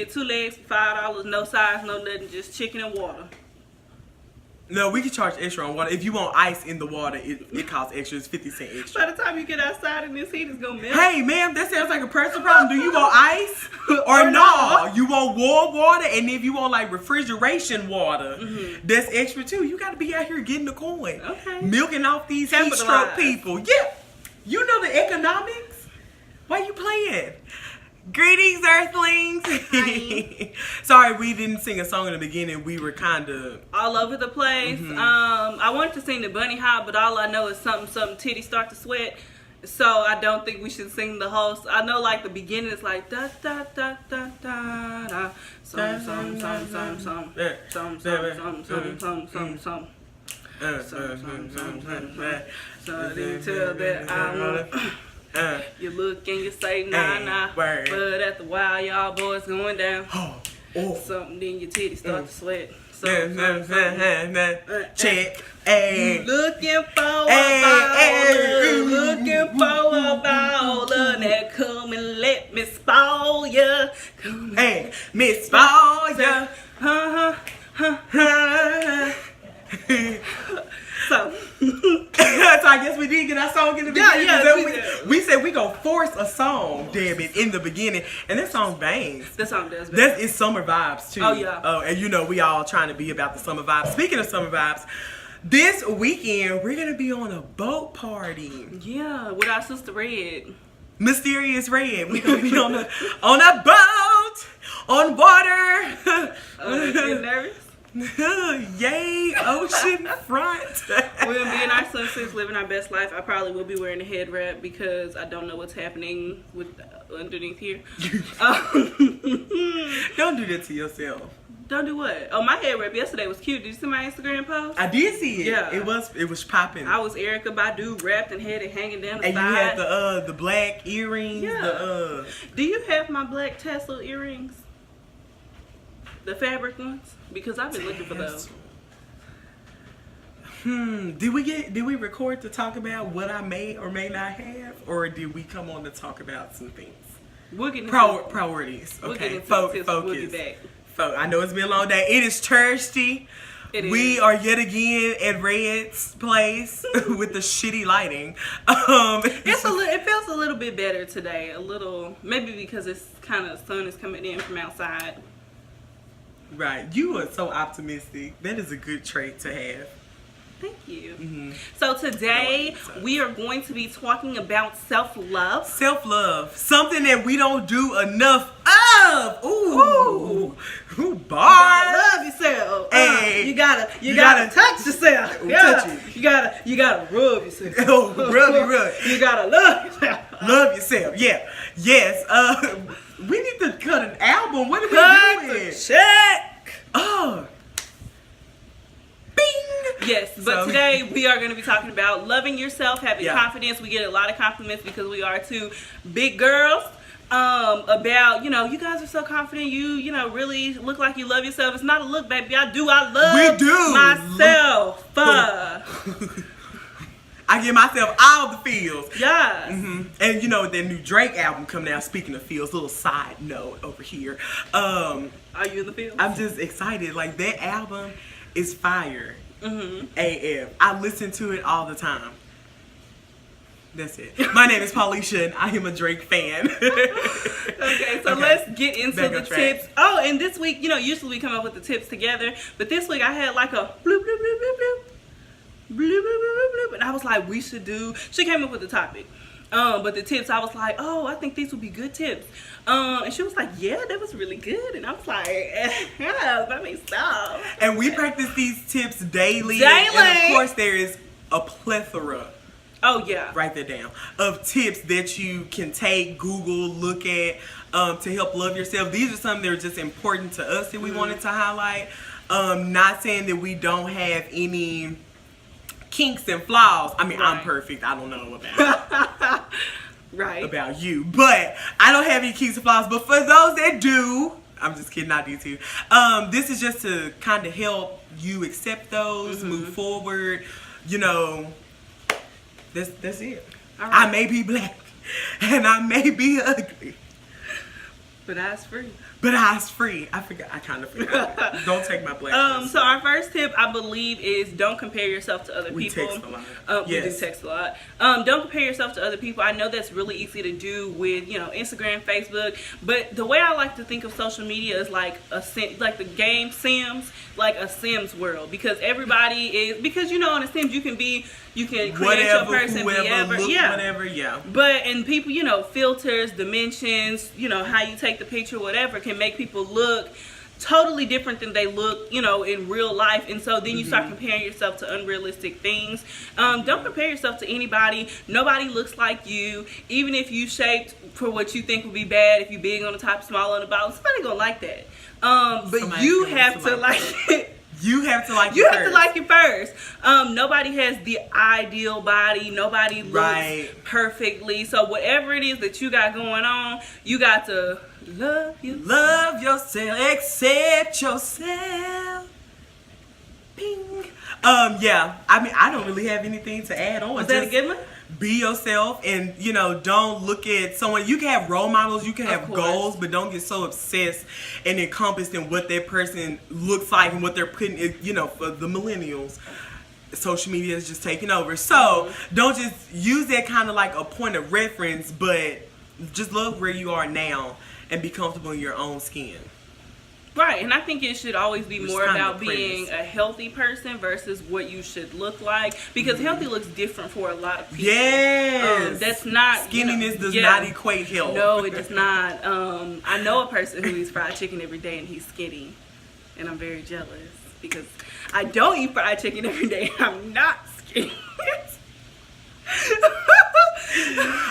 get 2 legs for $5, no size, no nothing, just chicken and water. No, we can charge extra on water. If you want ice in the water, it costs extra. It's 50 cents extra. By the time you get outside in this heat, it's gonna melt. Hey, ma'am, that sounds like a personal problem. Do you want ice or no? You want warm water, and if you want like refrigeration water, that's extra too. You got to be out here getting the coin, milking off these heat stroke people. Yeah, you know the economics. Why you playing? Greetings, Earthlings. Sorry, we didn't sing a song in the beginning. We were kind of all over the place. I wanted to sing the bunny hop, but all I know is something titties start to sweat. So I don't think we should sing the whole. I know like the beginning is like da da da da da da. Some. So until that I you look and you say nah, but after a while y'all boys going down. Something then your titties start to sweat. Check. You looking for a baller that come and let me spoil ya. Hey, Miss Spoil ya. So I guess we did get our song in the beginning. Yeah, we said we gonna force a song, damn it, in the beginning, and that song bangs. That song does bang. It's summer vibes too. Oh yeah. Oh, and you know we all trying to be about the summer vibes. Speaking of summer vibes, this weekend we're gonna be on a boat party. Yeah, with our sister Red. Mysterious Red. We're gonna be on a boat on water. You getting nervous? Yay, ocean front. We'll be in our sunsuits, living our best life. I probably will be wearing a head wrap because I don't know what's happening with underneath here. Don't do that to yourself. Don't do what? Oh, my head wrap yesterday was cute. Did you see my Instagram post? I did see it. Yeah, it was popping. I was Erica Badu wrapped and had it hanging down the side. And you had the black earrings. Yeah. Do you have my black tassel earrings? The fabric ones? Because I've been looking for those. Did we record to talk about what I may or may not have, or did we come on to talk about some things? We'll get into priorities. Okay, focus. We'll get back. I know it's been a long day. It is Thursday. We are yet again at Red's place with the shitty lighting. It feels a little bit better today. A little, maybe because it's kind of sun is coming in from outside. Right. You are so optimistic. That is a good trait to have. Thank you. So today we are going to be talking about self-love. Self-love. Something that we don't do enough of. Ooh. Bars. Love yourself. Hey. You gotta touch yourself. Touch it. You gotta rub yourself. Oh, rub. You gotta love yourself. Love yourself. Yeah. Yes. We need to cut an album. What are we doing? Check. Oh. Bing. Yes, but today we are going to be talking about loving yourself, having confidence. We get a lot of compliments because we are two big girls. About, you guys are so confident. You really look like you love yourself. It's not a look, baby. I love myself. I give myself all the feels. Yes. And the new Drake album coming out. Speaking of feels, little side note over here. Are you in the feels? I'm just excited. Like, that album is fire. AF. I listen to it all the time. That's it. My name is Paulisha, and I am a Drake fan. Okay, so let's get into the tips. Oh, and this week, usually we come up with the tips together, but this week I had like a bloop, bloop, bloop, bloop, bloop. Bloop, bloop, bloop, bloop, and I was like, she came up with the topic. But the tips, I was like, oh, I think these would be good tips. And she was like, yeah, that was really good. And I was like, let me stop. And we practice these tips daily. And of course, there is a plethora. Oh, yeah. Write that down. Of tips that you can take, Google, look at, to help love yourself. These are some that are just important to us that we wanted to highlight. Not saying that we don't have any kinks and flaws. I mean, I'm perfect. I don't know about about you, but I don't have any kinks and flaws. But for those that do, I'm just kidding, not you two. This is just to kind of help you accept those, move forward. That's it. Right. I may be black and I may be ugly, but that's free. But I was free. I kind of forgot. Don't take my black. So our first tip, I believe, is don't compare yourself to other people. We text a lot. We do text a lot. Don't compare yourself to other people. I know that's really easy to do with, Instagram, Facebook. But the way I like to think of social media is like like the game Sims, like a Sims world. Because everybody is, on a Sims you can create whatever, your person, whoever, look, whatever, yeah. But, and people, filters, dimensions, how you take the picture, whatever, can make people look totally different than they look, in real life. And so then you start comparing yourself to unrealistic things. Don't compare yourself to anybody. Nobody looks like you. Even if you shaped for what you think would be bad, if you big on the top, small on the bottom, somebody gonna like that. But you have to like it. You have to like it first. Nobody has the ideal body. Nobody looks perfectly. So whatever it is that you got going on, you got to love yourself. Accept yourself. Ping. Yeah. I mean, I don't really have anything to add on. Was that a good one? Be yourself, and don't look at someone. You can have role models, you can have goals, but don't get so obsessed and encompassed in what that person looks like and what they're putting in, for the millennials. Social media is just taking over. So don't just use that kind of like a point of reference, but just love where you are now and be comfortable in your own skin. Right, and I think it should always be more about being a healthy person versus what you should look like, because healthy looks different for a lot of people. Yes, that's not skinniness does not equate health. No, it does not. I know a person who eats fried chicken every day and he's skinny, and I'm very jealous because I don't eat fried chicken every day and I'm not skinny.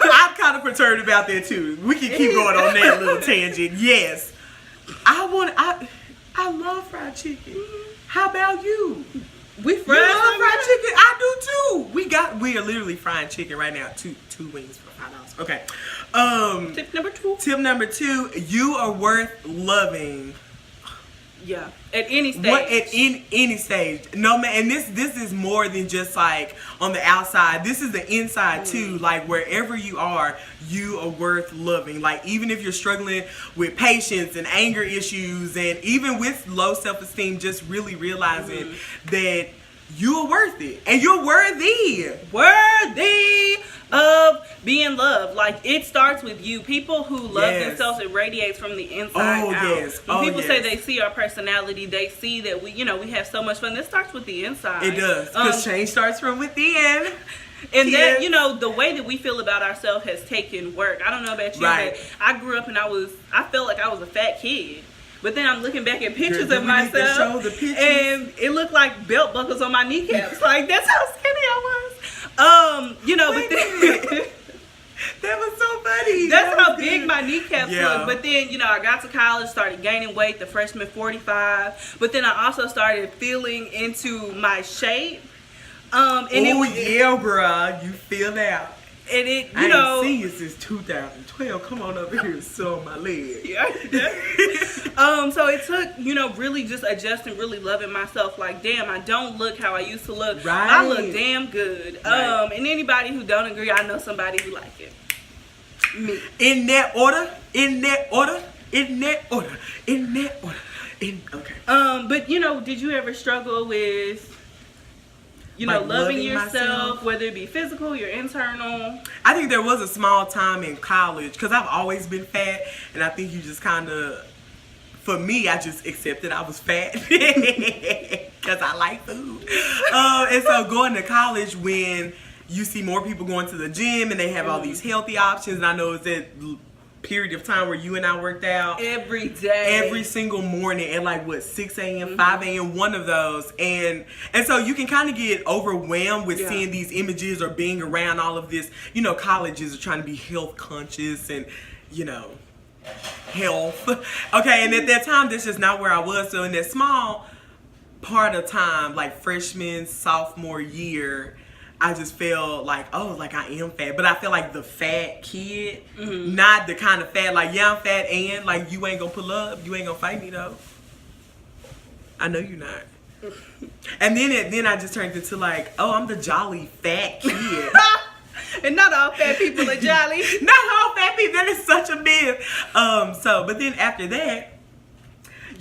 I'm kind of perturbed about that too. We can keep going on that little tangent. Yes. I love fried chicken. How about you? We love fried chicken? I do too. We are literally frying chicken right now. Two wings for $5. Okay. Tip number two, you are worth loving. Yeah, at any stage. Any stage. No man, and this is more than just like on the outside. This is the inside too. Like wherever you are worth loving. Like even if you're struggling with patience and anger issues, and even with low self-esteem, just really realizing that you are worth it and you're worthy of being loved. Like it starts with you. People who love themselves, it radiates from the inside out. When people say they see our personality, they see that we have so much fun. This starts with the inside. It does, because change starts from within. And that, the way that we feel about ourselves has taken work. I don't know about you, but I grew up and I felt like I was a fat kid. But then I'm looking back at pictures of myself, and it looked like belt buckles on my kneecaps. Like that's how skinny I was. But then that was so funny. That's how big my kneecaps look. But then, I got to college, started gaining weight, the freshman 45. But then I also started feeling into my shape. And bruh, you feel that. And it, I ain't seen you since 2012. Come on over here and sew my leg. So it took, really just adjusting, really loving myself. Like, damn, I don't look how I used to look. Right. I look damn good. Right. And anybody who don't agree, I know somebody who like it. Me. In that order. Okay. But did you ever struggle with loving yourself, whether it be physical, your internal? I think there was a small time in college, because I've always been fat, and I think you just kind of, for me, I just accepted I was fat because I like food. And so going to college, when you see more people going to the gym and they have all these healthy options, and I know it's that period of time where you and I worked out every day, every single morning at like 6 a.m., 5 a.m., one of those, and so you can kind of get overwhelmed with seeing these images or being around all of this. Colleges are trying to be health conscious and health. Okay, and at that time, that's just not where I was. So in that small part of time, like freshman, sophomore year, I just felt like, I am fat. But I feel like the fat kid, not the kind of fat, like, I'm fat and, like, you ain't gonna pull up. You ain't gonna fight me, though. I know you're not. And then I just turned into, like, I'm the jolly fat kid. And not all fat people are jolly. Not all fat people. That is such a myth. But then after that,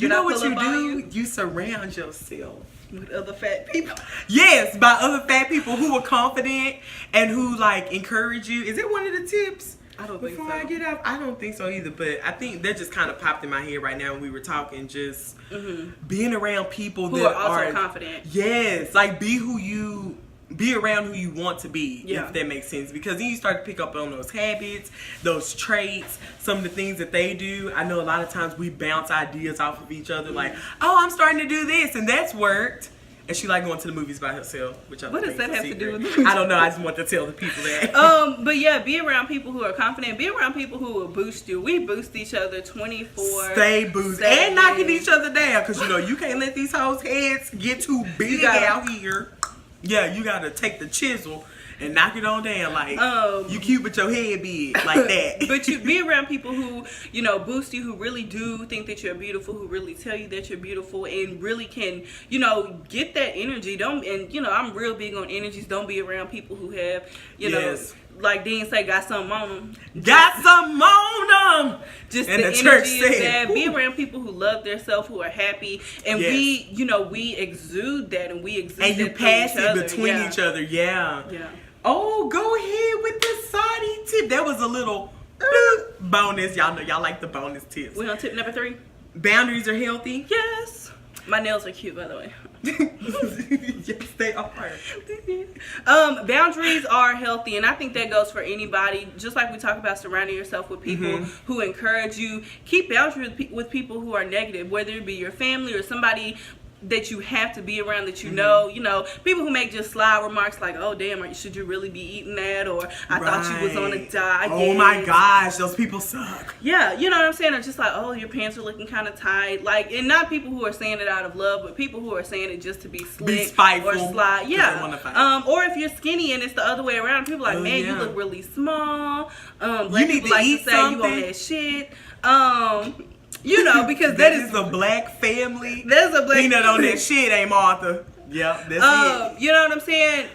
You know what you do? You surround yourself with other fat people. Yes, by other fat people who are confident and who like encourage you. Is it one of the tips? I don't think so. Before I get up, I don't think so either. But I think that just kind of popped in my head right now when we were talking. Just being around people who that are also confident. Yes, like be around who you want to be, yeah. if that makes sense. Because then you start to pick up on those habits, those traits, some of the things that they do. I know a lot of times we bounce ideas off of each other, like, oh, I'm starting to do this, and that's worked. And she like going to the movies by herself, which I what does that have to do with I don't know. I just want to tell the people that. But yeah, be around people who are confident. Be around people who will boost you. We boost each other 24. Stay boosted and knocking each other down, because you know you can't let these hoes' heads get too big out here. Yeah, you gotta take the chisel and knock it on down, like you cute but your head big, like that. But you be around people who, you know, boost you, who really do think that you're beautiful, who really tell you that you're beautiful, and really can, you know, get that energy. And you know, I'm real big on energies. Don't be around people who have, you know, like Dean say, got something on them. Got something on them. Just and the church energy is bad. Be around people who love themselves, who are happy, and we, you know, we exude that, and we exude and you that pass it other. between each other. Yeah. Oh, go ahead with the Saudi tip. That was a little bonus. Y'all know y'all like the bonus tips. We're on tip number 3. Boundaries are healthy. Yes. My nails are cute, by the way. Yes, they are. Boundaries are healthy, and I think that goes for anybody. Just like we talk about surrounding yourself with people who encourage you. Keep boundaries with people who are negative, whether it be your family or somebody that you have to be around, that you know, people who make just sly remarks like, oh damn, should you really be eating that, or I thought you was on a diet. Oh my gosh, those people suck. Yeah, you know what I'm saying? Or just like, oh, your pants are looking kind of tight. Like, and not people who are saying it out of love, but people who are saying it just to be slick, be spiteful, or sly. Yeah. Or if you're skinny and it's the other way around, people are like, man, you look really small. You need to eat something. You on that shit. You know, because that is a black family. There's a black peanut on that shit, ain't Martha. Yeah, that's it. You know what I'm saying?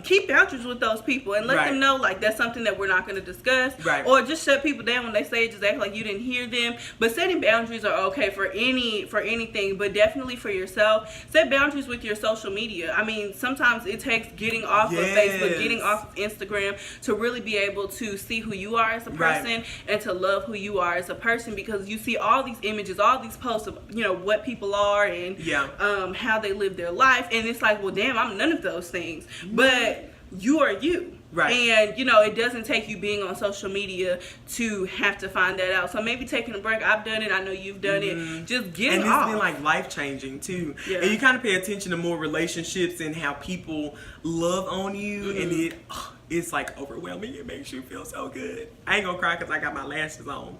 Keep boundaries with those people and let them know, like, that's something that we're not going to discuss. Right. Or just shut people down when they say it, just act like you didn't hear them. But setting boundaries are okay for anything, but definitely for yourself. Set boundaries with your social media. I mean, sometimes it takes getting off of Facebook, getting off of Instagram to really be able to see who you are as a person and to love who you are as a person, because you see all these images, all these posts of, you know, what people are and how they live their life. And it's like, well, damn, I'm none of those things. But you are you. Right. And, you know, it doesn't take you being on social media to have to find that out. So maybe taking a break. I've done it. I know you've done it. Just get it off. And it's been, like, life-changing, too. Yeah. And you kind of pay attention to more relationships and how people love on you. And it's, like, overwhelming. It makes you feel so good. I ain't gonna cry because I got my lashes on.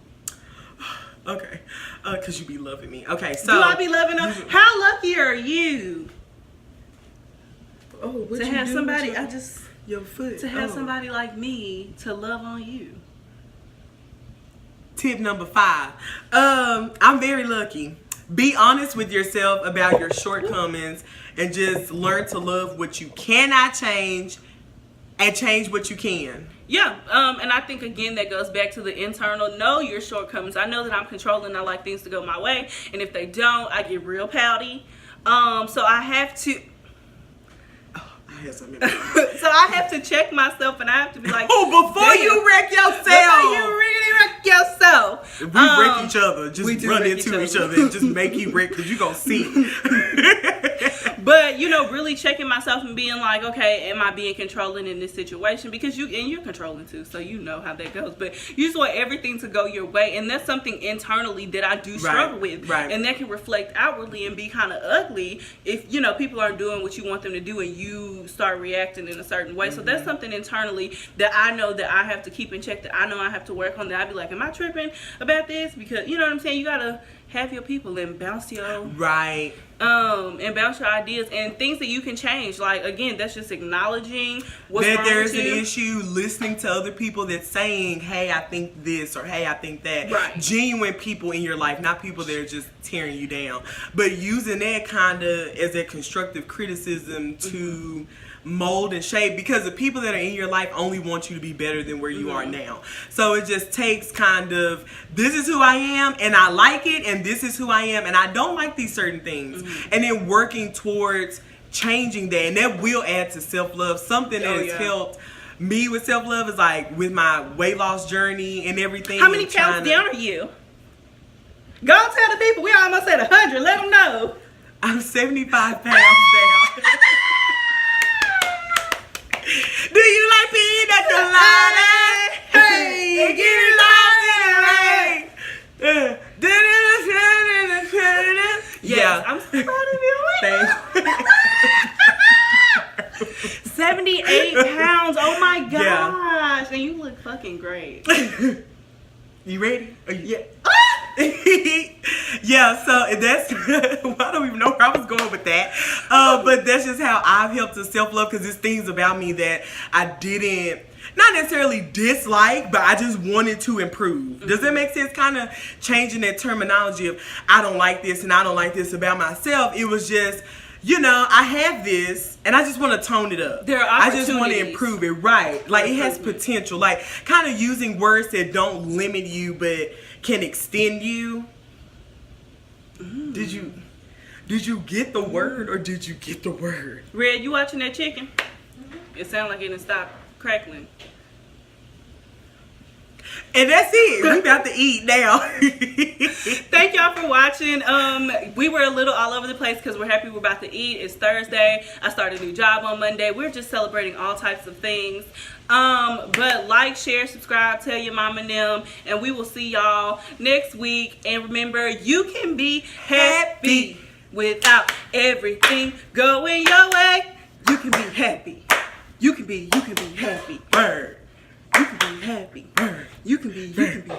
Okay. Because you be loving me. Okay, so. Do I be loving them? How lucky are you? Oh, what to have somebody, your foot. To have somebody like me to love on you. Tip number 5. I'm very lucky. Be honest with yourself about your shortcomings and just learn to love what you cannot change and change what you can. Yeah, and I think, again, that goes back to the internal. Know your shortcomings. I know that I'm controlling. I like things to go my way, and if they don't, I get real pouty. So I have to. So I have to check myself, and I have to be like, before you wreck yourself. Before you really wreck yourself. We wreck each other. Just run into each other and just make you wreck, because you're going to see. But, you know, really checking myself and being like, okay, am I being controlling in this situation? Because you're controlling too, so you know how that goes. But you just want everything to go your way, and that's something internally that I do struggle with. Right. And that can reflect outwardly and be kind of ugly if, you know, people aren't doing what you want them to do and you start reacting in a certain way. So that's something internally that I know that I have to keep in check, that I know I have to work on, that I'd be like, am I tripping about this? Because, you know what I'm saying, you gotta have your people and bounce your and bounce your ideas and things that you can change. Like, again, that's just acknowledging what's wrong there's with you. An issue, listening to other people that's saying, hey, I think this, or hey, I think that. Right. Genuine people in your life, not people that are just tearing you down, but using that kind of as a constructive criticism to mold and shape, because the people that are in your life only want you to be better than where you are now. So it just takes kind of, this is who I am and I like it, and and this is who I am, and I don't like these certain things. And then working towards changing that, and that will add to self-love. Something that has helped me with self-love is like with my weight loss journey and everything. How many pounds down are you? Go tell the people. We almost at 100. Let them know. I'm 75 pounds down. Do you like being at the line? Hey, get it lost in the rain. Yeah, I'm so proud of you. 78 pounds. Oh my gosh. Yeah. And you look fucking great. You ready? Yeah. Yeah, so that's well, I don't even know where I was going with that. But that's just how I've helped to self-love, because there's things about me that I didn't not necessarily dislike, but I just wanted to improve. Does that make sense? Kind of changing that terminology of I don't like this and I don't like this about myself. It was just, you know, I have this and I just want to tone it up. There are I just want to improve it, right? Like it has potential. Like kind of using words that don't limit you but can extend you. Did you get the word, or did you get the word? Red, you watching that chicken? It sounds like it didn't stop crackling. And that's it. We about to eat now. Thank y'all for watching. We were a little all over the place because we're happy we're about to eat. It's Thursday. I started a new job on Monday. We're just celebrating all types of things. But like, share, subscribe, tell your mama and them, and we will see y'all next week. And remember, you can be happy without everything going your way. You can be happy. You can be happy. Bird. You can be happy. Bird. You can be happy.